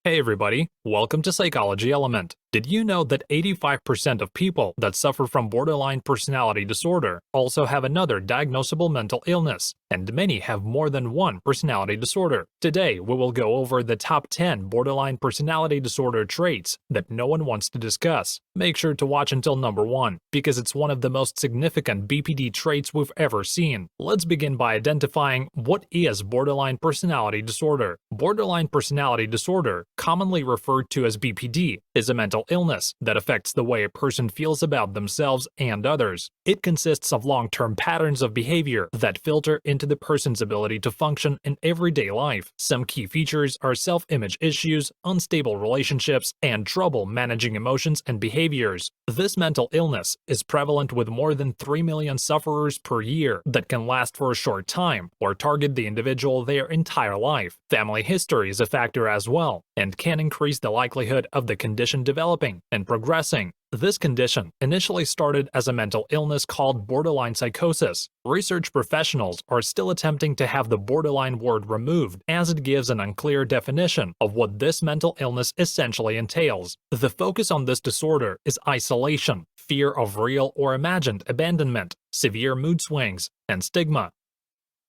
Hey everybody, welcome to Psychology Element. Did you know that 85% of people that suffer from borderline personality disorder also have another diagnosable mental illness, and many have more than one personality disorder? Today, we will go over the top 10 borderline personality disorder traits that no one wants to discuss. Make sure to watch until number 1, because it's one of the most significant BPD traits we've ever seen. Let's begin by identifying what is borderline personality disorder. Borderline personality disorder, commonly referred to as BPD, is a mental illness that affects the way a person feels about themselves and others. It consists of long-term patterns of behavior that filter into the person's ability to function in everyday life. Some key features are self-image issues, unstable relationships, and trouble managing emotions and behaviors. This mental illness is prevalent with more than 3 million sufferers per year that can last for a short time or target the individual their entire life. Family history is a factor as well, and can increase the likelihood of the condition developing and progressing. This condition initially started as a mental illness called borderline psychosis. Research professionals are still attempting to have the borderline word removed, as it gives an unclear definition of what this mental illness essentially entails. The focus on this disorder is isolation, fear of real or imagined abandonment, severe mood swings, and stigma.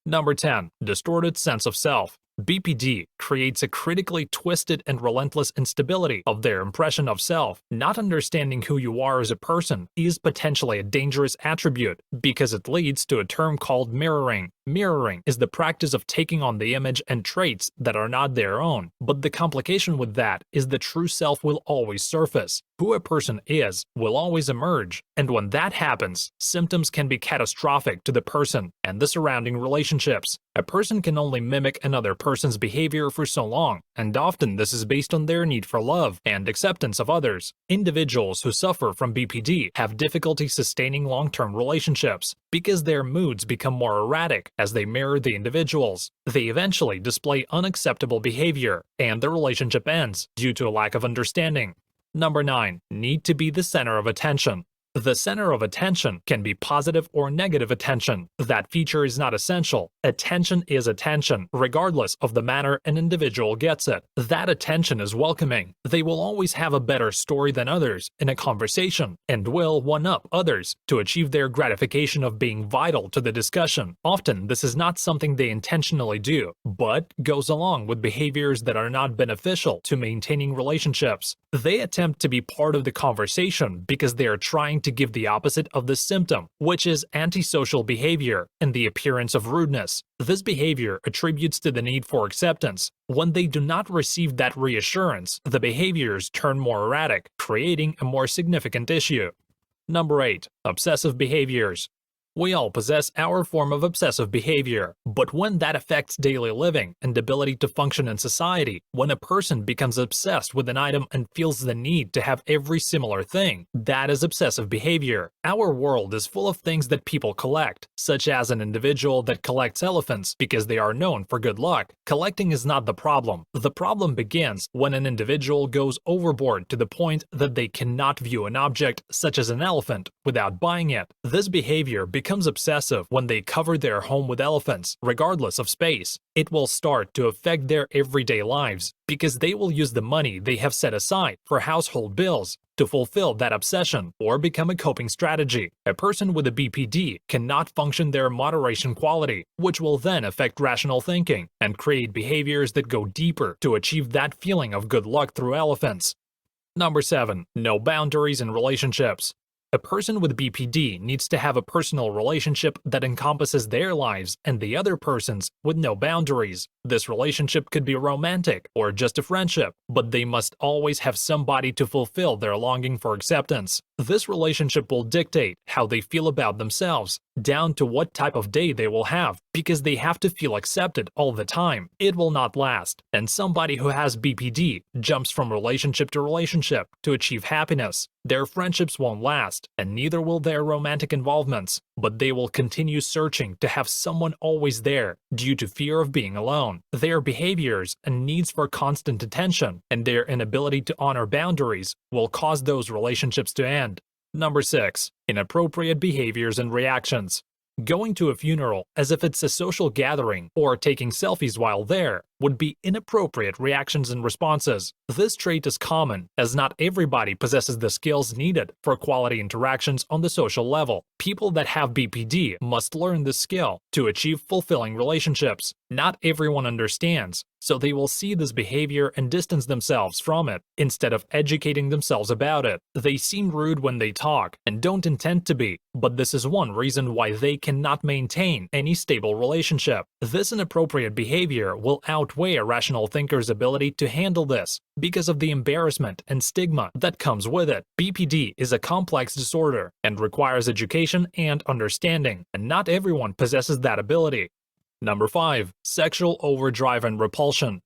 Number 10. Distorted sense of self. BPD creates a critically twisted and relentless instability of their impression of self. Not understanding who you are as a person is potentially a dangerous attribute because it leads to a term called mirroring. Mirroring is the practice of taking on the image and traits that are not their own, but the complication with that is the true self will always surface. Who a person is will always emerge, and when that happens, symptoms can be catastrophic to the person and the surrounding relationships. A person can only mimic another person's behavior for so long, and often this is based on their need for love and acceptance of others. Individuals who suffer from BPD have difficulty sustaining long-term relationships because their moods become more erratic as they mirror the individuals. They eventually display unacceptable behavior, and the relationship ends due to a lack of understanding. Number 9. Need to be the center of attention. The center of attention can be positive or negative attention. That feature is not essential. Attention is attention, regardless of the manner an individual gets it. That attention is welcoming. They will always have a better story than others in a conversation, and will one-up others to achieve their gratification of being vital to the discussion. Often, this is not something they intentionally do, but goes along with behaviors that are not beneficial to maintaining relationships. They attempt to be part of the conversation because they are trying to give the opposite of the symptom, which is antisocial behavior and the appearance of rudeness. This behavior attributes to the need for acceptance. When they do not receive that reassurance, the behaviors turn more erratic, creating a more significant issue. Number 8. Obsessive behaviors. We all possess our form of obsessive behavior, but when that affects daily living and ability to function in society, when a person becomes obsessed with an item and feels the need to have every similar thing, that is obsessive behavior. Our world is full of things that people collect, such as an individual that collects elephants because they are known for good luck. Collecting is not the problem. The problem begins when an individual goes overboard to the point that they cannot view an object, such as an elephant, without buying it. This behavior becomes obsessive when they cover their home with elephants, regardless of space. It will start to affect their everyday lives because they will use the money they have set aside for household bills to fulfill that obsession or become a coping strategy. A person with a BPD cannot function their moderation quality, which will then affect rational thinking and create behaviors that go deeper to achieve that feeling of good luck through elephants. Number 7. No boundaries in relationships. A person with BPD needs to have a personal relationship that encompasses their lives and the other person's with no boundaries. This relationship could be romantic or just a friendship, but they must always have somebody to fulfill their longing for acceptance. This relationship will dictate how they feel about themselves, down to what type of day they will have, because they have to feel accepted all the time. It will not last, and somebody who has BPD jumps from relationship to achieve happiness. Their friendships won't last, and neither will their romantic involvements, but they will continue searching to have someone always there due to fear of being alone. Their behaviors and needs for constant attention and their inability to honor boundaries will cause those relationships to end. Number 6. Inappropriate behaviors and reactions. Going to a funeral as if it's a social gathering or taking selfies while there would be inappropriate reactions and responses. This trait is common, as not everybody possesses the skills needed for quality interactions on the social level. People that have BPD must learn this skill to achieve fulfilling relationships. Not everyone understands, so they will see this behavior and distance themselves from it, instead of educating themselves about it. They seem rude when they talk, and don't intend to be, but this is one reason why they cannot maintain any stable relationship. This inappropriate behavior will outweigh a rational thinker's ability to handle this, because of the embarrassment and stigma that comes with it. BPD is a complex disorder and requires education and understanding, and not everyone possesses that ability. Number 5. Sexual overdrive and repulsion.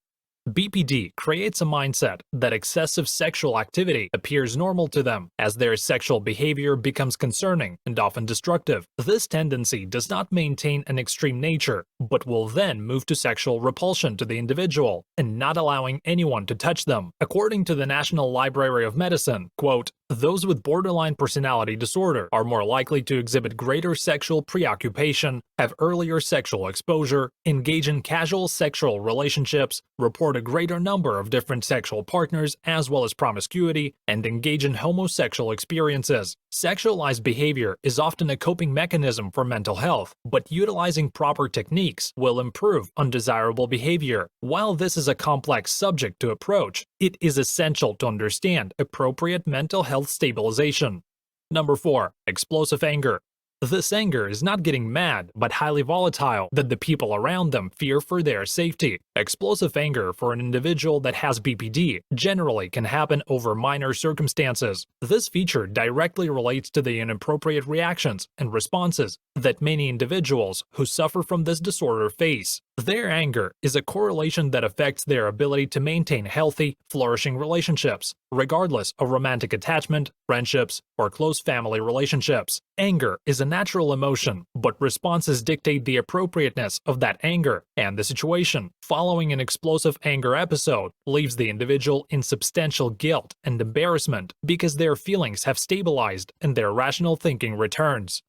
BPD creates a mindset that excessive sexual activity appears normal to them, as their sexual behavior becomes concerning and often destructive. This tendency does not maintain an extreme nature, but will then move to sexual repulsion to the individual, and not allowing anyone to touch them. According to the National Library of Medicine, quote, "Those with borderline personality disorder are more likely to exhibit greater sexual preoccupation, have earlier sexual exposure, engage in casual sexual relationships, report a greater number of different sexual partners as well as promiscuity, and engage in homosexual experiences." Sexualized behavior is often a coping mechanism for mental health, but utilizing proper techniques will improve undesirable behavior. While this is a complex subject to approach, it is essential to understand appropriate mental health stabilization. Number 4. Explosive anger. This anger is not getting mad, but highly volatile that the people around them fear for their safety. Explosive anger for an individual that has BPD generally can happen over minor circumstances. This feature directly relates to the inappropriate reactions and responses that many individuals who suffer from this disorder face. Their anger is a correlation that affects their ability to maintain healthy, flourishing relationships, regardless of romantic attachment, friendships, or close family relationships. Anger is a natural emotion, but responses dictate the appropriateness of that anger, and the situation following an explosive anger episode leaves the individual in substantial guilt and embarrassment because their feelings have stabilized and their rational thinking returns.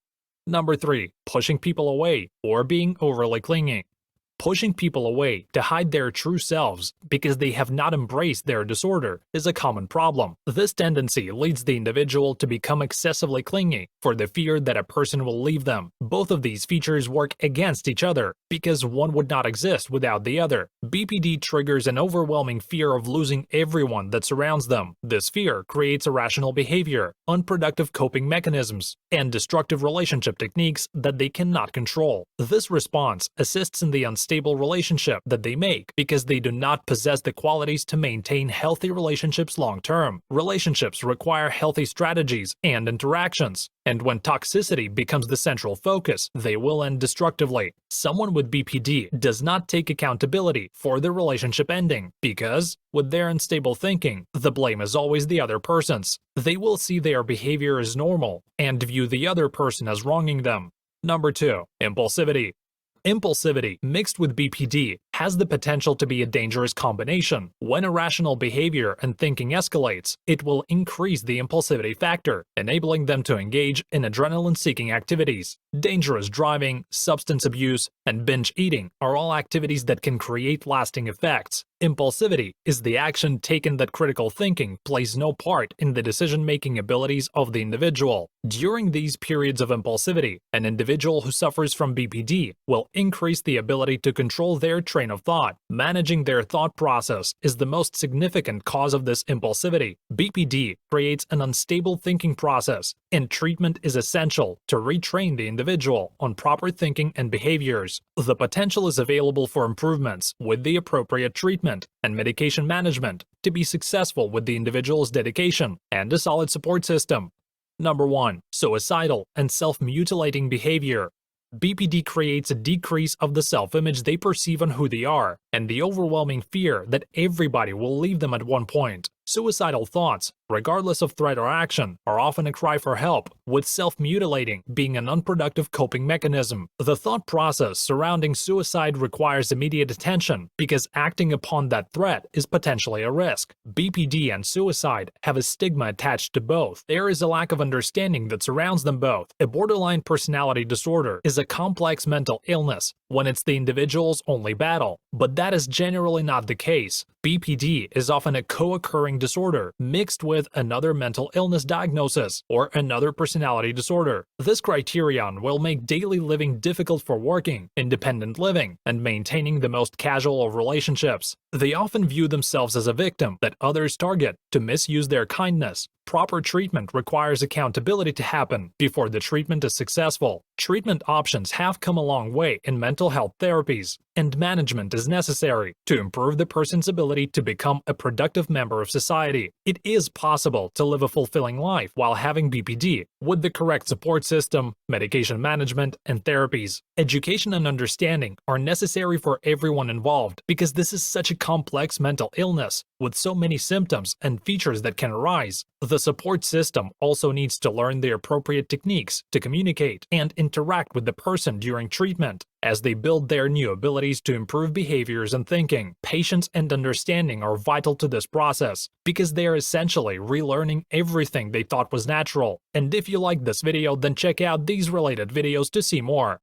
Number 3. Pushing people away or being overly clingy. Pushing people away to hide their true selves because they have not embraced their disorder is a common problem. This tendency leads the individual to become excessively clingy for the fear that a person will leave them. Both of these features work against each other because one would not exist without the other. BPD triggers an overwhelming fear of losing everyone that surrounds them. This fear creates irrational behavior, unproductive coping mechanisms, and destructive relationship techniques that they cannot control. This response assists in the unstable relationship that they make because they do not possess the qualities to maintain healthy relationships long term. Relationships require healthy strategies and interactions, and when toxicity becomes the central focus, they will end destructively. Someone with BPD does not take accountability for the relationship ending because, with their unstable thinking, the blame is always the other person's. They will see their behavior as normal and view the other person as wronging them. Number 2. Impulsivity. Impulsivity mixed with BPD has the potential to be a dangerous combination. When irrational behavior and thinking escalates, it will increase the impulsivity factor, enabling them to engage in adrenaline-seeking activities. Dangerous driving, substance abuse, and binge eating are all activities that can create lasting effects. Impulsivity is the action taken that critical thinking plays no part in the decision-making abilities of the individual. During these periods of impulsivity, an individual who suffers from BPD will increase the ability to control their train of thought. Managing their thought process is the most significant cause of this impulsivity. BPD creates an unstable thinking process, and treatment is essential to retrain the individual on proper thinking and behaviors. The potential is available for improvements with the appropriate treatment and medication management to be successful with the individual's dedication and a solid support system. Number 1. Suicidal and self-mutilating behavior. BPD creates a decrease of the self-image they perceive on who they are, and the overwhelming fear that everybody will leave them at one point. Suicidal thoughts regardless of threat or action, are often a cry for help, with self-mutilating being an unproductive coping mechanism. The thought process surrounding suicide requires immediate attention because acting upon that threat is potentially a risk. BPD and suicide have a stigma attached to both. There is a lack of understanding that surrounds them both. A borderline personality disorder is a complex mental illness when it's the individual's only battle, but that is generally not the case. BPD is often a co-occurring disorder mixed with another mental illness diagnosis or another personality disorder. This criterion will make daily living difficult for working, independent living, and maintaining the most casual of relationships. They often view themselves as a victim that others target to misuse their kindness. Proper treatment requires accountability to happen before the treatment is successful. Treatment options have come a long way in mental health therapies, and management is necessary to improve the person's ability to become a productive member of society. It is possible to live a fulfilling life while having BPD with the correct support system, medication management, and therapies. Education and understanding are necessary for everyone involved because this is such a complex mental illness with so many symptoms and features that can arise. The support system also needs to learn the appropriate techniques to communicate and interact with the person during treatment as they build their new abilities to improve behaviors and thinking. Patience and understanding are vital to this process because they are essentially relearning everything they thought was natural. And if you like this video, then check out these related videos to see more.